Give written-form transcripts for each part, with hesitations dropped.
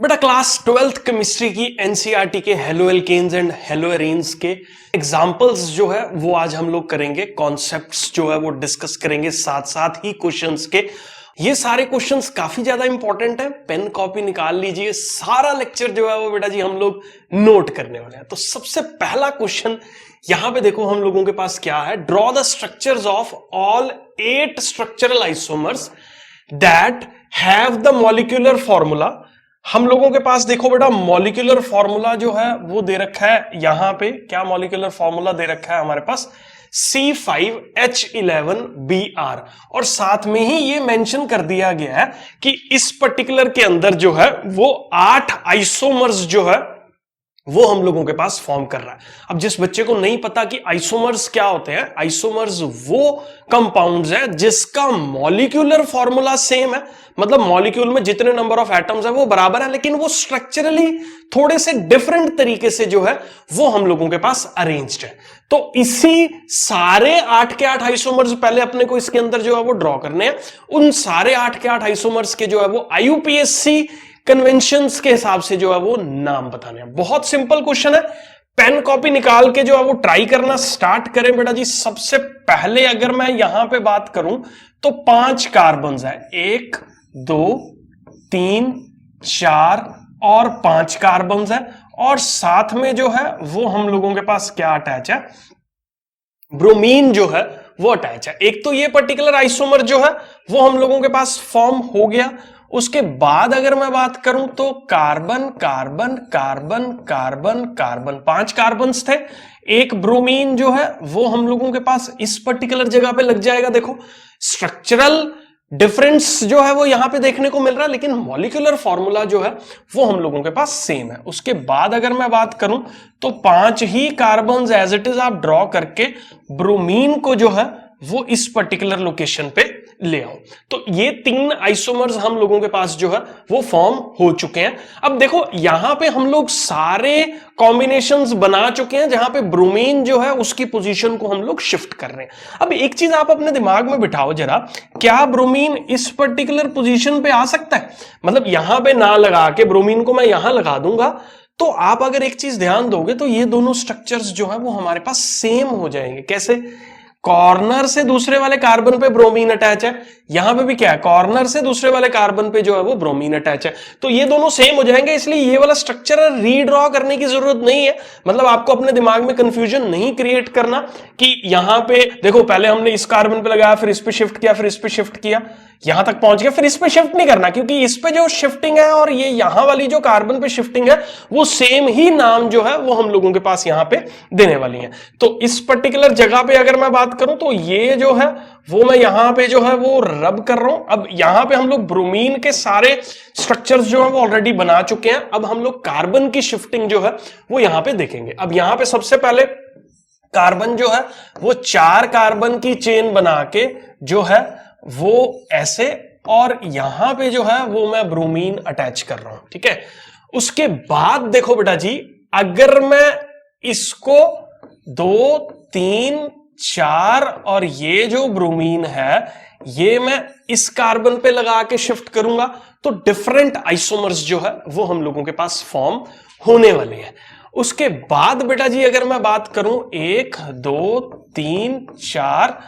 बेटा class 12th chemistry की NCERT के halo alkanes and halo arenes के एग्जांपल्स जो है वो आज हम लोग करेंगे, कॉन्सेप्ट्स जो है वो डिस्कस करेंगे, साथ साथ ही क्वेश्चंस के। ये सारे क्वेश्चंस काफी ज्यादा इंपॉर्टेंट है, पेन कॉपी निकाल लीजिए, सारा लेक्चर जो है वो बेटा जी हम लोग नोट करने वाले हैं। तो सबसे पहला क्वेश्चन यहां पे देखो हम लोगों के पास क्या है, draw the structures of all 8 structural isomers that have the molecular formula. हम लोगों के पास देखो बेटा मॉलिक्यूलर फॉर्मूला जो है वो दे रखा है, यहां पे क्या मॉलिक्यूलर फॉर्मूला दे रखा है हमारे पास C5H11Br, और साथ में ही ये मेंशन कर दिया गया है कि इस पर्टिकुलर के अंदर जो है वो 8 आइसोमर्स जो है वो हम लोगों के पास फॉर्म कर रहा है। अब जिस बच्चे को नहीं पता कि आइसोमर्स क्या होते हैं, आइसोमर्स वो कंपाउंड्स है जिसका मॉलिक्यूलर फॉर्मूला सेम है, मतलब मॉलिक्यूल में जितने नंबर ऑफ एटम्स है वो बराबर है, लेकिन वो स्ट्रक्चरली थोड़े से डिफरेंट तरीके से जो है वो हम लोगों के पास अरेंज्ड है। तो इसी सारे 8 के 8 आइसोमर्स पहले अपने को इसके अंदर जो है वो ड्रॉ करने हैं। उन सारे 8 के 8 आइसोमर्स के जो है वो IUPAC कन्वेंशंस के हिसाब से जो है वो नाम बताने हैं। बहुत सिंपल क्वेश्चन है, पेन कॉपी निकाल के जो है वो ट्राई करना स्टार्ट करें बेटा जी। सबसे पहले अगर मैं यहां पे बात करूं तो 5 कार्बन्स है, 1 2 3 4 और 5 कार्बन्स है, और साथ में जो है वो हम लोगों के पास क्या अटैच है, ब्रोमीन जो है वो अटैच है। एक तो ये पर्टिकुलर आइसोमर जो है वो हम लोगों के पास फॉर्म हो गया। उसके बाद अगर मैं बात करूं तो carbon carbon carbon carbon carbon 5 carbons थे, एक ब्रोमीन जो है वो हम लोगों के पास इस पर्टिकुलर जगह पे लग जाएगा। देखो स्ट्रक्चरल डिफरेंस जो है वो यहां पे देखने को मिल रहा है, लेकिन मॉलिक्यूलर फॉर्मूला जो है वो हम लोगों के पास सेम है। उसके बाद अगर मैं बात करूं तो 5 ही कार्बन्स एज इट इज आप ड्रॉ करके ब्रोमीन को जो है वो इस पर्टिकुलर लोकेशन पे ले आओ। तो ये 3 आइसोमर्स हम लोगों के पास जो है वो फॉर्म हो चुके हैं। अब देखो यहां पे हम लोग सारे कॉम्बिनेशंस बना चुके हैं जहां पे ब्रोमीन जो है उसकी पोजीशन को हम लोग शिफ्ट कर रहे हैं। अब एक चीज आप अपने दिमाग में बिठाओ जरा, क्या ब्रोमीन इस पर्टिकुलर पोजीशन पे आ सकता है? मतलब यहां पे ना लगा के ब्रोमीन को मैं यहां लगा दूंगा, तो आप अगर एक चीज ध्यान दोगे तो ये दोनों स्ट्रक्चर्स जो है वो हमारे पास सेम हो जाएंगे। कैसे? कॉर्नर से दूसरे वाले कार्बन पे ब्रोमीन अटैच है, यहां पे भी क्या है, कॉर्नर से दूसरे वाले कार्बन पे जो है वो ब्रोमीन अटैच है, तो ये दोनों सेम हो जाएंगे। इसलिए ये वाला स्ट्रक्चर रीड्रॉ करने की जरूरत नहीं है। मतलब आपको अपने दिमाग में कंफ्यूजन नहीं क्रिएट करना कि यहां पे देखो पहले हमने इस कार्बन पे लगाया, फिर इस पे शिफ्ट किया, फिर इस पे शिफ्ट किया, यहां तक पहुंच गया, फिर इस पे शिफ्ट नहीं करना, क्योंकि इस पे जो शिफ्टिंग है और ये यहां वाली जो कार्बन पे शिफ्टिंग है वो सेम ही नाम जो है वो हम लोगों के पास यहां पे देने वाली है। तो इस पर्टिकुलर जगह पे अगर मैं बात करूं तो ये जो है वो मैं यहां पे जो है वो रब कर रहा हूं। अब यहां पे हम लोग ब्रोमीन के सारे स्ट्रक्चर्स जो है वो ऑलरेडी बना चुके हैं। अब हम लोग कार्बन की शिफ्टिंग जो है वो यहां पे देखेंगे। अब यहां पे सबसे पहले कार्बन जो है वो 4 कार्बन की चेन बना के जो है वो ऐसे, और यहां पे जो है वो मैं ब्रोमीन अटैच कर रहा हूं, ठीक है। उसके बाद देखो बेटा जी, अगर मैं इसको 2 3 4 और ये जो ब्रोमीन है ये मैं इस कार्बन पे लगा के शिफ्ट करूंगा, तो डिफरेंट आइसोमर्स जो है वो हम लोगों के पास फॉर्म होने वाले हैं। उसके बाद बेटा जी अगर मैं बात करूं 1 2 3 4,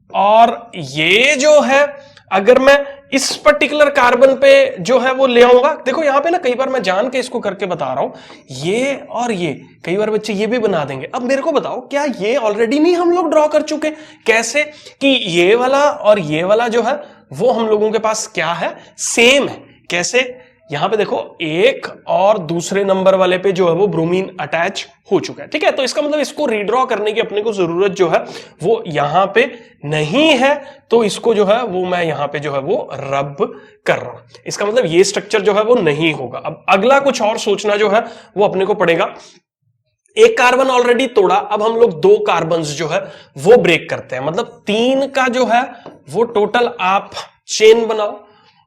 और ये जो है अगर मैं इस पर्टिकुलर कार्बन पे जो है वो ले आऊंगा, देखो यहां पे ना कई बार मैं जान के इसको करके बता रहा हूं, ये और ये कई बार बच्चे ये भी बना देंगे। अब मेरे को बताओ क्या ये ऑलरेडी नहीं हम लोग ड्रॉ कर चुके? कैसे कि ये वाला और ये वाला जो है वो हम लोगों के पास क्या है, सेम है। कैसे? यहां पे देखो 1 और दूसरे नंबर वाले पे जो है वो ब्रोमीन अटैच हो चुका है, ठीक है। तो इसका मतलब इसको रीड्रॉ करने की अपने को जरूरत जो है वो यहां पे नहीं है, तो इसको जो है वो मैं यहां पे जो है वो रब कर रहा हूं। इसका मतलब ये स्ट्रक्चर जो है वो नहीं होगा। अब अगला कुछ और सोचना जो है वो अपने को पड़ेगा। एक कार्बन ऑलरेडी तोड़ा, अब हम लोग 2 कार्बन्स जो है वो ब्रेक करते हैं, मतलब 3 का जो है वो टोटल आप चेन बनाओ।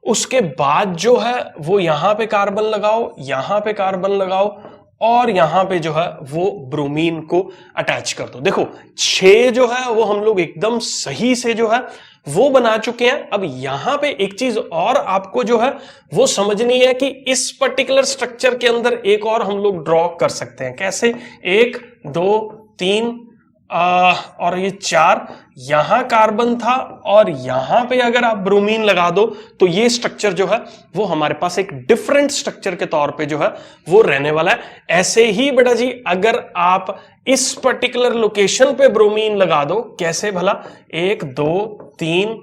उसके बाद जो है वो यहां पे कार्बन लगाओ, यहां पे कार्बन लगाओ, और यहां पे जो है वो ब्रोमीन को अटैच कर दो। देखो 6 जो है वो हम लोग एकदम सही से जो है वो बना चुके हैं। अब यहां पे एक चीज और आपको जो है वो समझनी है कि इस पर्टिकुलर स्ट्रक्चर के अंदर एक और हम लोग ड्रॉ कर सकते हैं। कैसे? 1 2 3 और ये 4, यहां कार्बन था और यहां पे अगर आप ब्रोमीन लगा दो तो ये स्ट्रक्चर जो है वो हमारे पास एक डिफरेंट स्ट्रक्चर के तौर पे जो है वो रहने वाला है। ऐसे ही बेटा जी अगर आप इस पर्टिकुलर लोकेशन पे ब्रोमीन लगा दो, कैसे भला? 1 2 3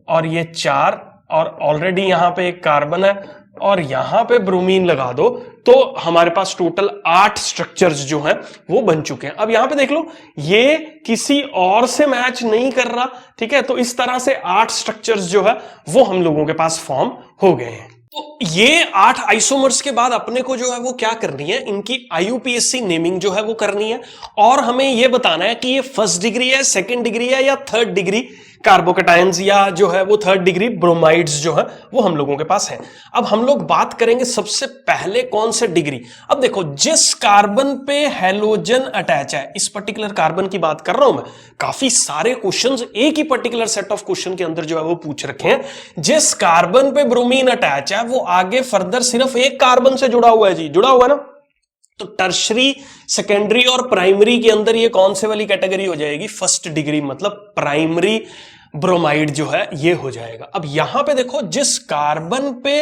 और ये 4 और ऑलरेडी यहां पे एक कार्बन है और यहां पे ब्रोमीन लगा दो तो हमारे पास टोटल 8 स्ट्रक्चर्स जो हैं वो बन चुके हैं। अब यहां पे देख लो, ये किसी और से मैच नहीं कर रहा, ठीक है? तो इस तरह से 8 स्ट्रक्चर्स जो है वो हम लोगों के पास फॉर्म हो गए हैं। तो ये 8 आइसोमर्स के बाद अपने को जो है वो क्या करनी है, इनकी IUPAC नेमिंग जो है वो करनी है और हमें ये बताना है कि ये फर्स्ट डिग्री है, सेकंड डिग्री है या थर्ड डिग्री कार्बोकेटायंस या जो है वो थर्ड डिग्री ब्रोमाइड्स जो है वो हम लोगों के पास है। अब हम लोग बात करेंगे सबसे पहले कौन से डिग्री। अब देखो, जिस कार्बन पे हैलोजन अटैच है, इस पर्टिकुलर कार्बन की बात कर रहा हूं मैं, काफी सारे क्वेश्चंस एक ही पर्टिकुलर सेट ऑफ क्वेश्चन के अंदर जो है वो पूछ रखे हैं। जिस कार्बन पे ब्रोमीन अटैच है वो आगे फर्दर सिर्फ एक कार्बन से जुड़ा हुआ है जी, जुड़ा हुआ है ना। तो टर्शरी, सेकेंडरी और प्राइमरी के अंदर ये कौन से वाली कैटेगरी हो जाएगी? फर्स्ट डिग्री, मतलब प्राइमरी ब्रोमाइड जो है ये हो जाएगा। अब यहां पे देखो, जिस कार्बन पे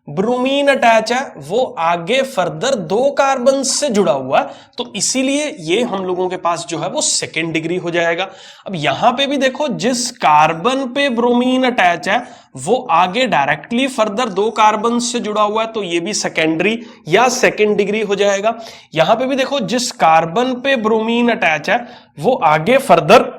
ब्रोमीन अटैच है वो आगे फर्दर 2 कार्बन से जुड़ा हुआ है, तो इसीलिए ये हम लोगों के पास जो है वो सेकेंड डिग्री हो जाएगा। अब यहां पे भी देखो, जिस कार्बन पे ब्रोमीन अटैच है वो आगे डायरेक्टली फर्दर 2 कार्बन से जुड़ा हुआ है, तो ये भी सेकेंडरी या सेकेंड डिग्री हो जाएगा। यहां पे भी देखो, जिस कार्बन पे ब्रोमीन अटैच है वो आगे फर्दर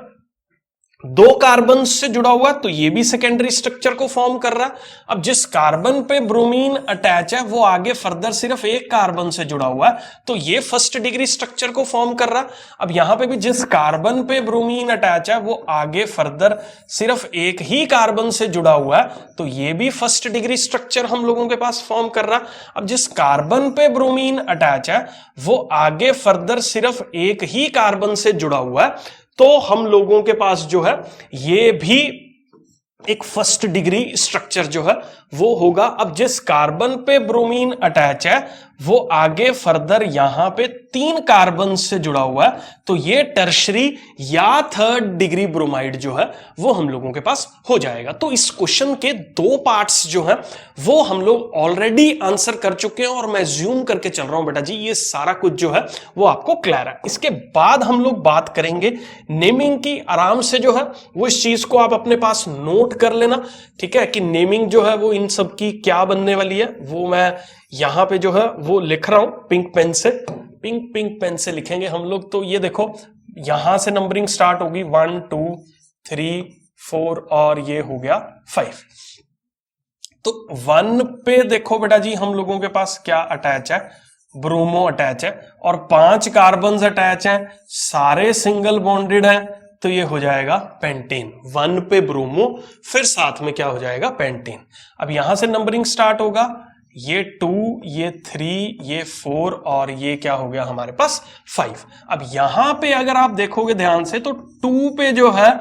2 कार्बन से जुड़ा हुआ है, तो ये भी सेकेंडरी स्ट्रक्चर को फॉर्म कर रहा है। अब जिस कार्बन पे ब्रोमीन अटैच है वो आगे फर्दर सिर्फ 1 कार्बन से जुड़ा हुआ है, तो ये फर्स्ट डिग्री स्ट्रक्चर को फॉर्म कर रहा है। अब यहां पे भी जिस कार्बन पे ब्रोमीन अटैच है वो आगे फर्दर सिर्फ 1 ही कार्बन से जुड़ा हुआ है, तो ये भी फर्स्ट डिग्री स्ट्रक्चर हम लोगों के पास फॉर्म कर रहा है। अब जिस कार्बन पे ब्रोमीन अटैच है वो आगे फर्दर सिर्फ 1 ही कार्बन से जुड़ा हुआ है, तो हम लोगों के पास जो है ये भी एक फर्स्ट डिग्री स्ट्रक्चर जो है वो होगा। अब जिस कार्बन पे ब्रोमीन अटैच है वो आगे फर्दर यहां पे 3 कार्बन से जुड़ा हुआ है, तो ये टर्शरी या थर्ड डिग्री ब्रोमाइड जो है वो हम लोगों के पास हो जाएगा। तो इस क्वेश्चन के 2 पार्ट्स जो हैं वो हम लोग ऑलरेडी आंसर कर चुके हैं और मैं ज्यूम करके चल रहा हूं बेटा जी, ये सारा कुछ जो है वो आपको क्लियर है। इसके बाद हम लोग बात करेंगे नेमिंग की। आराम से जो है वो इस चीज को आप अपने पास नोट कर लेना, ठीक है, कि नेमिंग जो है वो इन सब की क्या बनने वाली है, वो मैं यहां पे जो है वो लिख रहा हूं पिंक पेन से। पिंक पेन से लिखेंगे हम लोग। तो ये देखो, यहां से नंबरिंग स्टार्ट होगी 1 2 3 4 और ये हो गया 5। तो 1 पे देखो बेटा जी हम लोगों के पास क्या अटैच है? ब्रोमो अटैच है और 5 कार्बन अटैच है, सारे सिंगल बॉन्डेड है, तो ये हो जाएगा पेंटेन। 1 पे ब्रोमो, फिर साथ में क्या हो जाएगा? पेंटेन। अब यहां से नंबरिंग स्टार्ट होगा, ये 2, ये 3, ये 4 और ये क्या हो गया हमारे पास? 5। अब यहां पे अगर आप देखोगे ध्यान से तो 2 पे जो है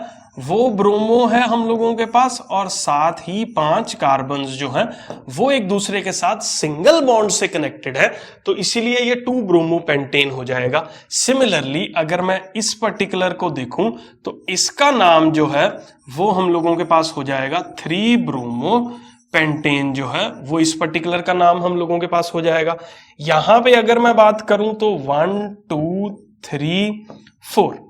वो ब्रोमो है हम लोगों के पास और साथ ही 5 कार्बन्स जो हैं वो एक दूसरे के साथ सिंगल बॉन्ड से कनेक्टेड है, तो इसीलिए ये 2 ब्रोमो पेंटेन हो जाएगा। सिमिलरली अगर मैं इस पर्टिकुलर को देखूं तो इसका नाम जो है वो हम लोगों के पास हो जाएगा 3 ब्रोमो पेंटेन जो है वो इस पर्टिकुलर का नाम हम लोगों के पास हो जाएगा। यहां पे अगर मैं बात करूं तो 1 2 3 4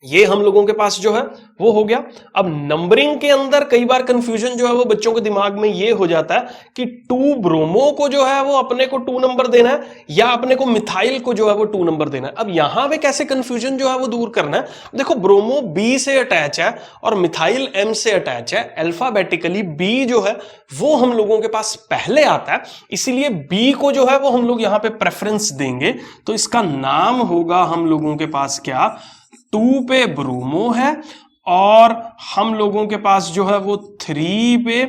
ये हम लोगों के पास जो है वो हो गया। अब नंबरिंग के अंदर कई बार कंफ्यूजन जो है वो बच्चों के दिमाग में ये हो जाता है कि 2 ब्रोमो को जो है वो अपने को 2 नंबर देना है या अपने को मिथाइल को जो है वो 2 नंबर देना है। अब यहां पे कैसे कंफ्यूजन जो है वो दूर करना है? देखो, ब्रोमो B से अटैच है और मिथाइल M से अटैच है। अल्फाबेटिकली B जो है वो हम लोगों के पास पहले आता है, इसीलिए B को जो है वो हम लोग यहां पे प्रेफरेंस देंगे, तो इसका नाम होगा हम लोगों के पास क्या? 2 पे ब्रोमो है और हम लोगों के पास जो है वो 3 पे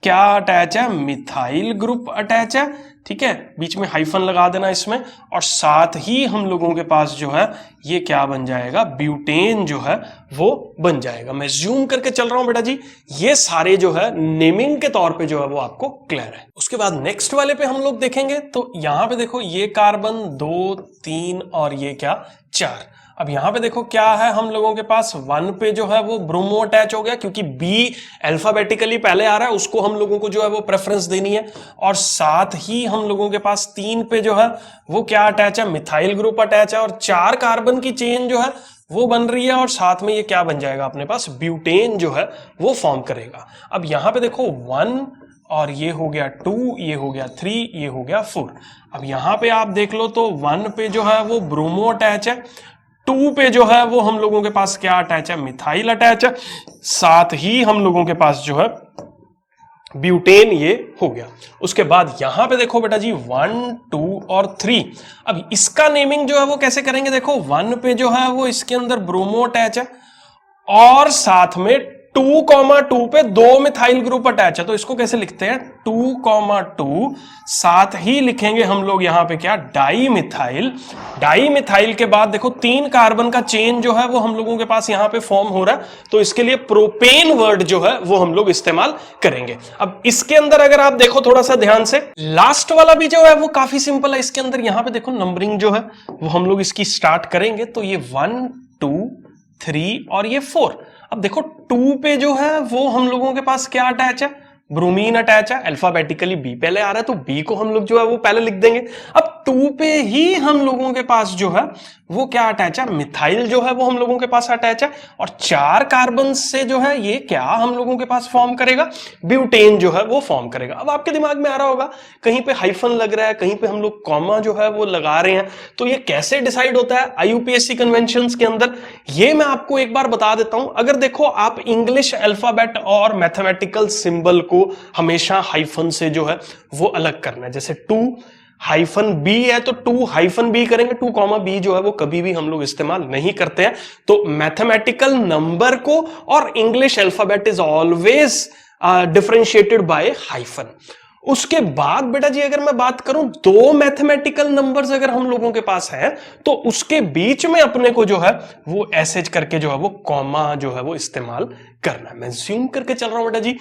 क्या अटैच है? मिथाइल ग्रुप अटैच है। ठीक है, बीच में हाइफन लगा देना इसमें, और साथ ही हम लोगों के पास जो है ये क्या बन जाएगा, ब्यूटेन जो है वो बन जाएगा। मैं जूम करके चल रहा हूं बेटा जी, ये सारे जो है नेमिंग के तौर पे जो है वो आपको क्लियर है। उसके बाद नेक्स्ट वाले पे हम लोग देखेंगे, तो यहां पे देखो ये कार्बन 2, 3 और ये क्या 4। अब यहां पे देखो क्या है, हम लोगों के पास 1 पे जो है वो ब्रोमो अटैच हो गया, क्योंकि बी अल्फाबेटिकली पहले आ रहा है, उसको हम लोगों को जो है वो प्रेफरेंस देनी है। और साथ ही हम लोगों के पास 3 पे जो है वो क्या अटैच है, मिथाइल ग्रुप अटैच है, और 4 कार्बन की चेन जो है वो बन रही है, और साथ में ये क्या बन जाएगा अपने पास, ब्यूटेन जो है वो फॉर्म करेगा। अब यहां पे देखो 1 और ये हो गया 2, ये हो गया 3, ये हो गया 4। अब यहां पे आप देख लो तो 1 पे जो है वो ब्रोमो अटैच है, 2 पे जो है वो हम लोगों के पास क्या अटैच है, मिथाइल अटैच है, साथ ही हम लोगों के पास जो है ब्यूटेन ये हो गया। उसके बाद यहां पे देखो बेटा जी 1, 2 और 3। अब इसका नेमिंग जो है वो कैसे करेंगे, देखो 1 पे जो है वो इसके अंदर ब्रोमो अटैच है, और साथ में 2,2 पे 2 मिथाइल ग्रुप अटैच है, तो इसको कैसे लिखते हैं, 2,2, साथ ही लिखेंगे हम लोग यहां पे क्या, डाई मिथाइल। डाई मिथाइल के बाद देखो 3 कार्बन का चेन जो है वो हम लोगों के पास यहां पे फॉर्म हो रहा है, तो इसके लिए प्रोपेन वर्ड जो है वो हम लोग इस्तेमाल करेंगे। अब इसके अंदर अगर आप देखो थोड़ा सा ध्यान से, लास्ट वाला भी जो है वो काफी सिंपल है। इसके अंदर यहां पे देखो नंबरिंग जो है वो हम लोग इसकी स्टार्ट करेंगे, तो ये 1, 2, 3 और ये 4। अब देखो 2 पे जो है वो हम लोगों के पास क्या अटैच है, ब्रोमीन अटैच है, अल्फाबेटिकली बी पहले आ रहा है तो बी को हम लोग जो है वो पहले लिख देंगे। अब 2 पे ही हम लोगों के पास जो है वो क्या अटैच है, मिथाइल जो है वो हम लोगों के पास अटैच है, और 4 कार्बन से जो है ये क्या हम लोगों के पास फॉर्म करेगा, ब्यूटेन जो है वो फॉर्म करेगा। अब आपके दिमाग में आ रहा होगा कहीं पे हाइफन लग रहा है, कहीं पे हम लोग कॉमा जो है वो लगा रहे हैं, तो ये कैसे डिसाइड होता है आईयूपीएससी कन्वेंशंस के अंदर, ये मैं आपको एक बार बता देता हूं। अगर देखो आप इंग्लिश अल्फाबेट और मैथमेटिकल सिंबल को हमेशा हाइफन से जो है वो अलग करना है, जैसे 2 हाइफन बी है तो 2 हाइफन बी करेंगे, 2,b जो है वो कभी भी हम लोग इस्तेमाल नहीं करते हैं। तो मैथमेटिकल नंबर को और English alphabet is always differentiated by hyphen. उसके बाद बेटा जी अगर मैं बात करूं 2 मैथमेटिकल नंबर्स अगर हम लोगों के पास है, तो उसके बीच में अपने को जो है वो एसएच करके जो है वो कॉमा जो है वो इस्तेमाल करना है। मैं ज़ूम करके चल रहा हूं बेटा जी,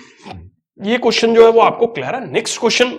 ये क्वेश्चन जो है वो आपको क्लियर है। Next question